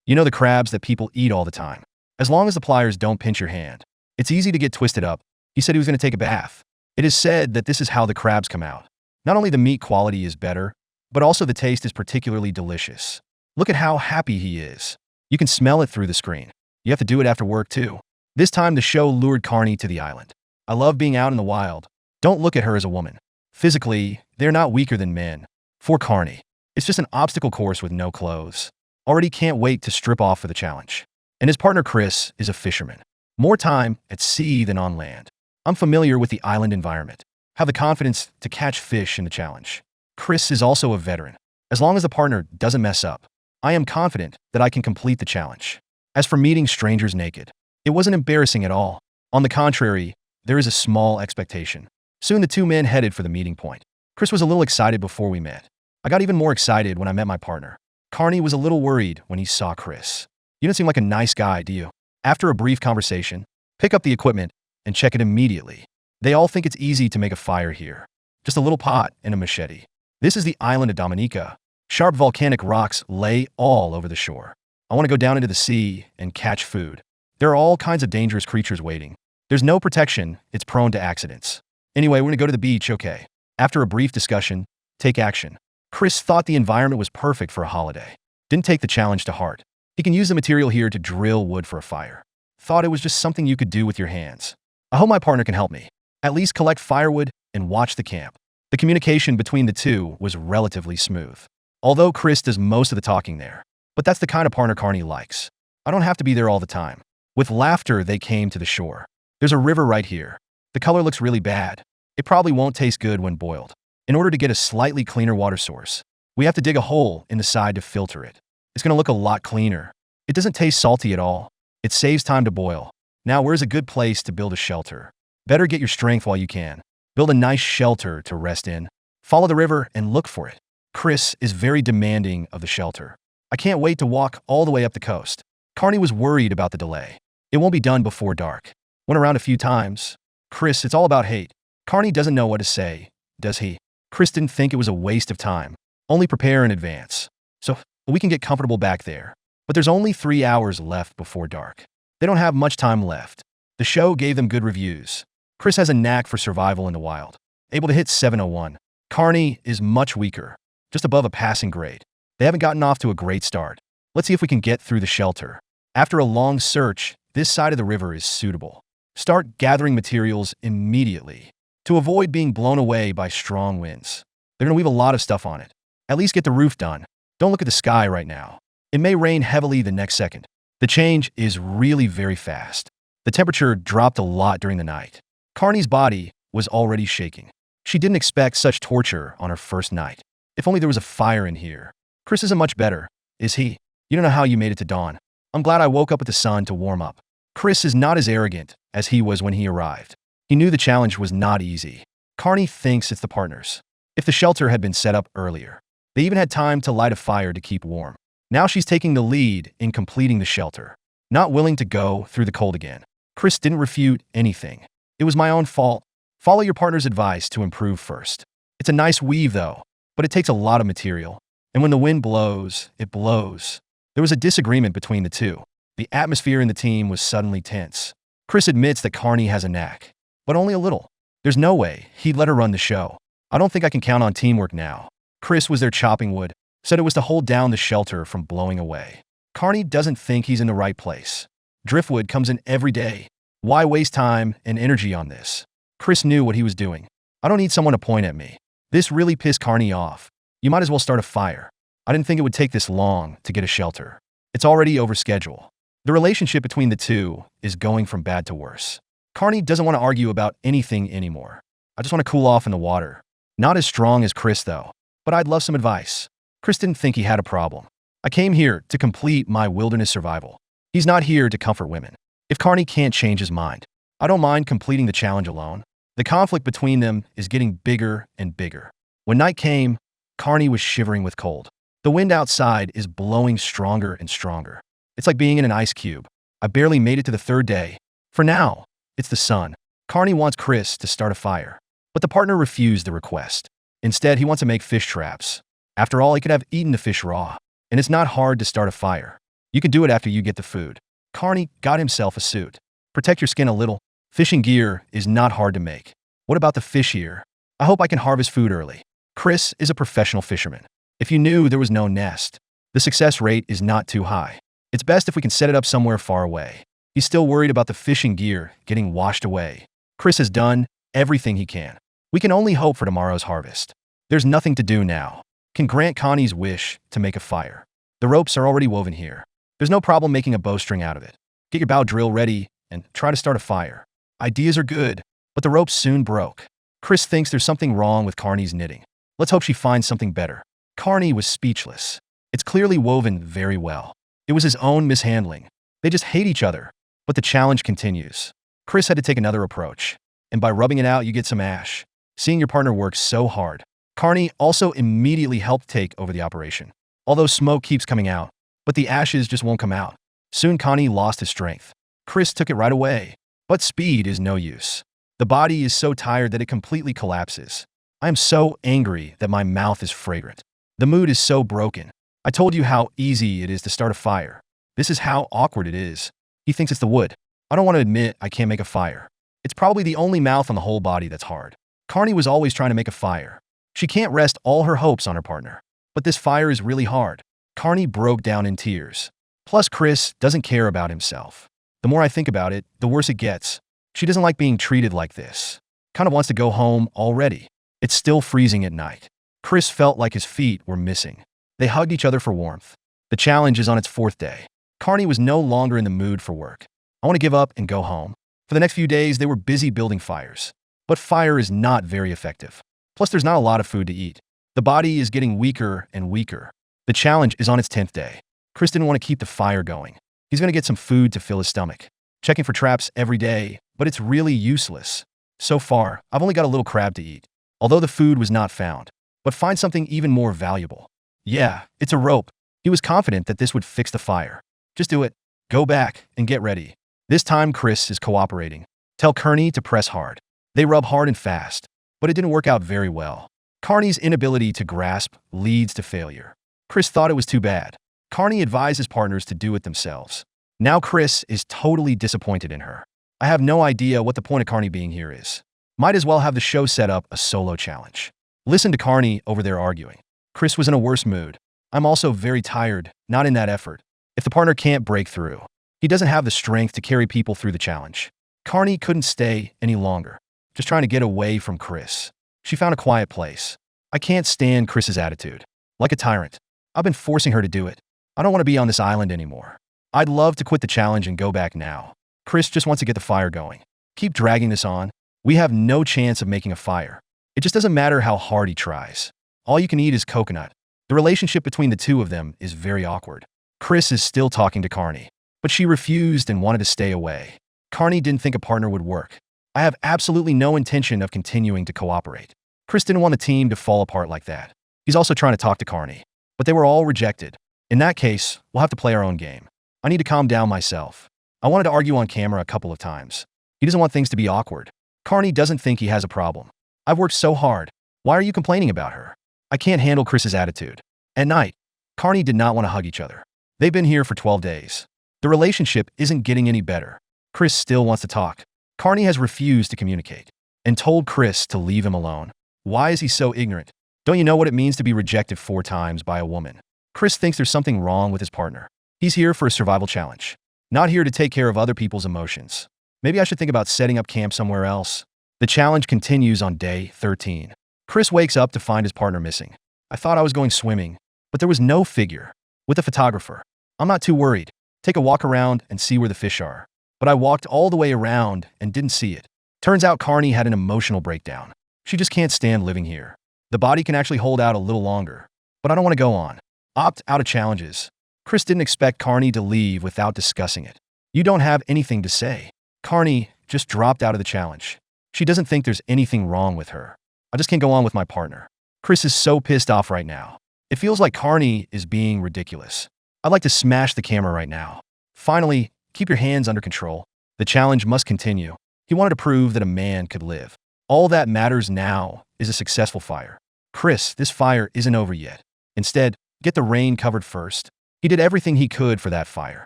You know, the crabs that people eat all the time. As long as the pliers don't pinch your hand, it's easy to get twisted up. He said he was going to take a bath. It is said that this is how the crabs come out. Not only the meat quality is better, but also the taste is particularly delicious. Look at how happy he is. You can smell it through the screen. You have to do it after work too. This time the show lured Carney to the island. I love being out in the wild. Don't look at her as a woman. Physically, they're not weaker than men. For Carney, it's just an obstacle course with no clothes. Already can't wait to strip off for the challenge. And his partner Chris is a fisherman. More time at sea than on land. I'm familiar with the island environment. Have the confidence to catch fish in the challenge. Chris is also a veteran. As long as the partner doesn't mess up, I am confident that I can complete the challenge. As for meeting strangers naked, it wasn't embarrassing at all. On the contrary, there is a small expectation. Soon the two men headed for the meeting point. Chris was a little excited before we met. I got even more excited when I met my partner. Carney was a little worried when he saw Chris. You don't seem like a nice guy, do you? After a brief conversation, pick up the equipment and check it immediately. They all think it's easy to make a fire here. Just a little pot and a machete. This is the island of Dominica. Sharp volcanic rocks lay all over the shore. I want to go down into the sea and catch food. There are all kinds of dangerous creatures waiting. There's no protection, it's prone to accidents. Anyway, we're going to go to the beach, okay. After a brief discussion, take action. Chris thought the environment was perfect for a holiday. Didn't take the challenge to heart. He can use the material here to drill wood for a fire. Thought it was just something you could do with your hands. I hope my partner can help me. At least collect firewood and watch the camp. The communication between the two was relatively smooth. Although Chris does most of the talking there. But that's the kind of partner Carney likes. I don't have to be there all the time. With laughter, they came to the shore. There's a river right here. The color looks really bad. It probably won't taste good when boiled. In order to get a slightly cleaner water source, we have to dig a hole in the side to filter it. It's going to look a lot cleaner. It doesn't taste salty at all. It saves time to boil. Now, where's a good place to build a shelter? Better get your strength while you can. Build a nice shelter to rest in. Follow the river and look for it. Chris is very demanding of the shelter. I can't wait to walk all the way up the coast. Carney was worried about the delay. It won't be done before dark. Went around a few times. Chris, it's all about hate. Carney doesn't know what to say, does he? Chris didn't think it was a waste of time. Only prepare in advance. So we can get comfortable back there. But there's only 3 hours left before dark. They don't have much time left. The show gave them good reviews. Chris has a knack for survival in the wild. Able to hit 701. Carney is much weaker. Just above a passing grade. They haven't gotten off to a great start. Let's see if we can get through the shelter. After a long search, this side of the river is suitable. Start gathering materials immediately to avoid being blown away by strong winds. They're going to weave a lot of stuff on it. At least get the roof done. Don't look at the sky right now. It may rain heavily the next second. The change is really very fast. The temperature dropped a lot during the night. Carney's body was already shaking. She didn't expect such torture on her first night. If only there was a fire in here. Chris isn't much better, is he? You don't know how you made it to dawn. I'm glad I woke up with the sun to warm up. Chris is not as arrogant as he was when he arrived. He knew the challenge was not easy. Carney thinks it's the partners. If the shelter had been set up earlier, they even had time to light a fire to keep warm. Now she's taking the lead in completing the shelter. Not willing to go through the cold again. Chris didn't refute anything. It was my own fault. Follow your partner's advice to improve first. It's a nice weave though, but it takes a lot of material. And when the wind blows, it blows. There was a disagreement between the two. The atmosphere in the team was suddenly tense. Chris admits that Carney has a knack, but only a little. There's no way he'd let her run the show. I don't think I can count on teamwork now. Chris was there chopping wood, said it was to hold down the shelter from blowing away. Carney doesn't think he's in the right place. Driftwood comes in every day. Why waste time and energy on this? Chris knew what he was doing. I don't need someone to point at me. This really pissed Carney off. You might as well start a fire. I didn't think it would take this long to get a shelter. It's already over schedule. The relationship between the two is going from bad to worse. Carney doesn't want to argue about anything anymore. I just want to cool off in the water. Not as strong as Chris though, but I'd love some advice. Chris didn't think he had a problem. I came here to complete my wilderness survival. He's not here to comfort women. If Carney can't change his mind, I don't mind completing the challenge alone. The conflict between them is getting bigger and bigger. When night came, Carney was shivering with cold. The wind outside is blowing stronger and stronger. It's like being in an ice cube. I barely made it to the 3rd day. For now, it's the sun. Carney wants Chris to start a fire, but the partner refused the request. Instead, he wants to make fish traps. After all, he could have eaten the fish raw, and it's not hard to start a fire. You can do it after you get the food. Carney got himself a suit. Protect your skin a little. Fishing gear is not hard to make. What about the fish here? I hope I can harvest food early. Chris is a professional fisherman. If you knew there was no nest, the success rate is not too high. It's best if we can set it up somewhere far away. He's still worried about the fishing gear getting washed away. Chris has done everything he can. We can only hope for tomorrow's harvest. There's nothing to do now. Can grant Connie's wish to make a fire. The ropes are already woven here. There's no problem making a bowstring out of it. Get your bow drill ready and try to start a fire. Ideas are good, but the ropes soon broke. Chris thinks there's something wrong with Carney's knitting. Let's hope she finds something better. Carney was speechless. It's clearly woven very well. It was his own mishandling. They just hate each other. But the challenge continues. Chris had to take another approach. And by rubbing it out, you get some ash. Seeing your partner work so hard. Carney also immediately helped take over the operation. Although smoke keeps coming out, but the ashes just won't come out. Soon Carney lost his strength. Chris took it right away. But speed is no use. The body is so tired that it completely collapses. I am so angry that my mouth is fragrant. The mood is so broken. I told you how easy it is to start a fire. This is how awkward it is. He thinks it's the wood. I don't want to admit I can't make a fire. It's probably the only mouth on the whole body that's hard. Carney was always trying to make a fire. She can't rest all her hopes on her partner. But this fire is really hard. Carney broke down in tears. Plus, Chris doesn't care about himself. The more I think about it, the worse it gets. She doesn't like being treated like this. Kind of wants to go home already. It's still freezing at night. Chris felt like his feet were missing. They hugged each other for warmth. The challenge is on its 4th day. Carney was no longer in the mood for work. I want to give up and go home. For the next few days, they were busy building fires. But fire is not very effective. Plus, there's not a lot of food to eat. The body is getting weaker and weaker. The challenge is on its 10th day. Chris didn't want to keep the fire going. He's going to get some food to fill his stomach. Checking for traps every day, but it's really useless. So far, I've only got a little crab to eat. Although the food was not found. But find something even more valuable. Yeah, it's a rope. He was confident that this would fix the fire. Just do it. Go back and get ready. This time Chris is cooperating. Tell Carney to press hard. They rub hard and fast, but it didn't work out very well. Carney's inability to grasp leads to failure. Chris thought it was too bad. Carney advised his partners to do it themselves. Now Chris is totally disappointed in her. I have no idea what the point of Carney being here is. Might as well have the show set up a solo challenge. Listen to Carney over there arguing. Chris was in a worse mood. I'm also very tired, not in that effort. If the partner can't break through, he doesn't have the strength to carry people through the challenge. Carney couldn't stay any longer, just trying to get away from Chris. She found a quiet place. I can't stand Chris's attitude. Like a tyrant. I've been forcing her to do it. I don't want to be on this island anymore. I'd love to quit the challenge and go back now. Chris just wants to get the fire going. Keep dragging this on. We have no chance of making a fire. It just doesn't matter how hard he tries. All you can eat is coconut. The relationship between the two of them is very awkward. Chris is still talking to Carney, but she refused and wanted to stay away. Carney didn't think a partner would work. I have absolutely no intention of continuing to cooperate. Chris didn't want the team to fall apart like that. He's also trying to talk to Carney, but they were all rejected. In that case, we'll have to play our own game. I need to calm down myself. I wanted to argue on camera a couple of times. He doesn't want things to be awkward. Carney doesn't think he has a problem. I've worked so hard. Why are you complaining about her? I can't handle Chris's attitude. At night, Carney did not want to hug each other. They've been here for 12 days. The relationship isn't getting any better. Chris still wants to talk. Carney has refused to communicate and told Chris to leave him alone. Why is he so ignorant? Don't you know what it means to be rejected 4 times by a woman? Chris thinks there's something wrong with his partner. He's here for a survival challenge, not here to take care of other people's emotions. Maybe I should think about setting up camp somewhere else. The challenge continues on day 13. Chris wakes up to find his partner missing. I thought I was going swimming, but there was no figure. With a photographer, I'm not too worried. Take a walk around and see where the fish are. But I walked all the way around and didn't see it. Turns out Carney had an emotional breakdown. She just can't stand living here. The body can actually hold out a little longer, but I don't want to go on. Opt out of challenges. Chris didn't expect Carney to leave without discussing it. You don't have anything to say. Carney just dropped out of the challenge. She doesn't think there's anything wrong with her. I just can't go on with my partner. Chris is so pissed off right now. It feels like Carney is being ridiculous. I'd like to smash the camera right now. Finally, keep your hands under control. The challenge must continue. He wanted to prove that a man could live. All that matters now is a successful fire. Chris, this fire isn't over yet. Instead, get the rain covered first. He did everything he could for that fire.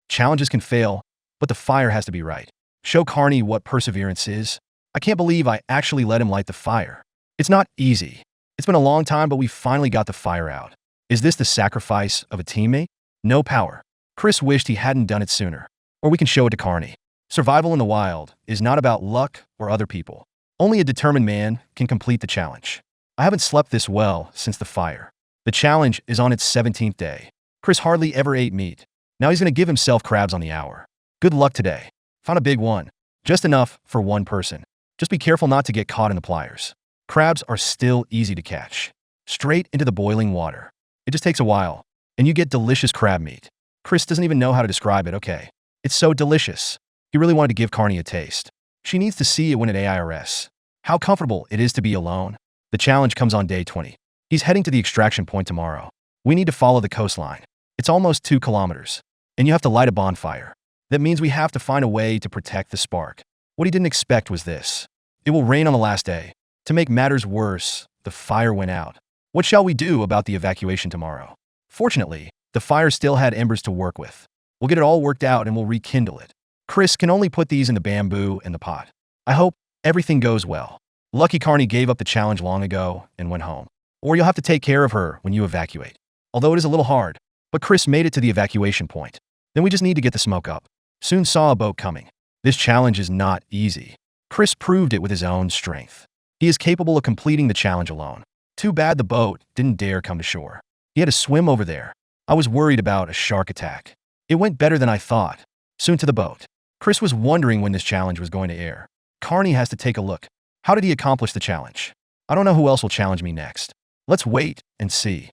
Challenges can fail, but the fire has to be right. Show Carney what perseverance is. I can't believe I actually let him light the fire. It's not easy. It's been a long time, but we finally got the fire out. Is this the sacrifice of a teammate? No power. Chris wished he hadn't done it sooner. Or we can show it to Carney. Survival in the wild is not about luck or other people. Only a determined man can complete the challenge. I haven't slept this well since the fire. The challenge is on its 17th day. Chris hardly ever ate meat. Now he's going to give himself crabs on the hour. Good luck today. Found a big one. Just enough for one person. Just be careful not to get caught in the pliers. Crabs are still easy to catch. Straight into the boiling water. It just takes a while, and you get delicious crab meat. Chris doesn't even know how to describe it, okay? It's so delicious. He really wanted to give Carney a taste. She needs to see it when at AIRS. How comfortable it is to be alone. The challenge comes on day 20. He's heading to the extraction point tomorrow. We need to follow the coastline. It's almost 2 kilometers. And you have to light a bonfire. That means we have to find a way to protect the spark. What he didn't expect was this. It will rain on the last day. To make matters worse, the fire went out. What shall we do about the evacuation tomorrow? Fortunately, the fire still had embers to work with. We'll get it all worked out and we'll rekindle it. Chris can only put these in the bamboo and the pot. I hope everything goes well. Lucky Carney gave up the challenge long ago and went home. Or you'll have to take care of her when you evacuate. Although it is a little hard, but Chris made it to the evacuation point. Then we just need to get the smoke up. Soon saw a boat coming. This challenge is not easy. Chris proved it with his own strength. He is capable of completing the challenge alone. Too bad the boat didn't dare come to shore. He had to swim over there. I was worried about a shark attack. It went better than I thought. Soon to the boat. Chris was wondering when this challenge was going to air. Carney has to take a look. How did he accomplish the challenge? I don't know who else will challenge me next. Let's wait and see.